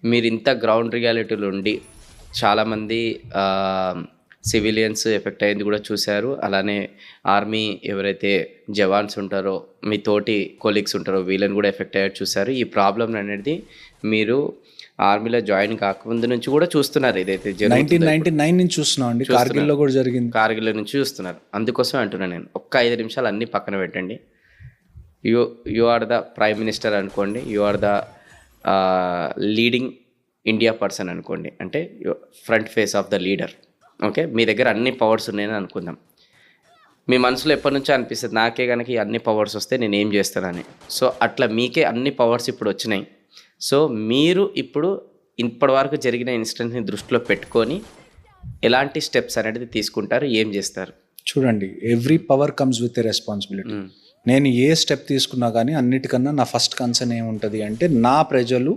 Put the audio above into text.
మీరు ఇంత గ్రౌండ్ రియాలిటీలో ఉండి చాలామంది సివిలియన్స్ ఎఫెక్ట్ అయింది కూడా చూశారు. అలానే ఆర్మీ ఎవరైతే జవాన్స్ ఉంటారో, మీ తోటి కొలీగ్స్ ఉంటారో, వీళ్ళని కూడా ఎఫెక్ట్ అయ్యారు చూశారు. ఈ ప్రాబ్లం అనేది మీరు ఆర్మీలో జాయిన్ కాకముందు నుంచి కూడా చూస్తున్నారు. ఇదైతే 1999 నుంచి చూస్తున్నాం అండి. కార్గిల్లో కూడా జరిగింది. కార్గిల్ నుంచి చూస్తున్నారు. అందుకోసం అంటున్నాను నేను, ఒక్క 5 నిమిషాలు అన్నీ పక్కన పెట్టండి. You are the prime minister అనుకోండి, you are the leading India person అనుకోండి, అంటే front face of the leader. Okay, మీ దగ్గర అన్ని పవర్స్ ఉన్నాయని అనుకుందాం. మీ మనసులో ఎప్పటి నుంచో అనిపిస్తుంది, నాకే కనుక ఈ అన్ని పవర్స్ వస్తే నేను ఏం చేస్తానని. సో అట్లా మీకే అన్ని పవర్స్ ఇప్పుడు వచ్చినాయి. సో మీరు ఇప్పుడు ఇప్పటి వరకు జరిగిన ఇన్సిడెంట్ని దృష్టిలో పెట్టుకొని ఎలాంటి స్టెప్స్ అనేది తీసుకుంటారు, ఏం చేస్తారు? చూడండి, every power comes with a responsibility. నేను ఏ స్టెప్ తీసుకున్నా కానీ అన్నిటికన్నా నా ఫస్ట్ కన్సర్న్ ఏముంటుంది అంటే, నా ప్రజలు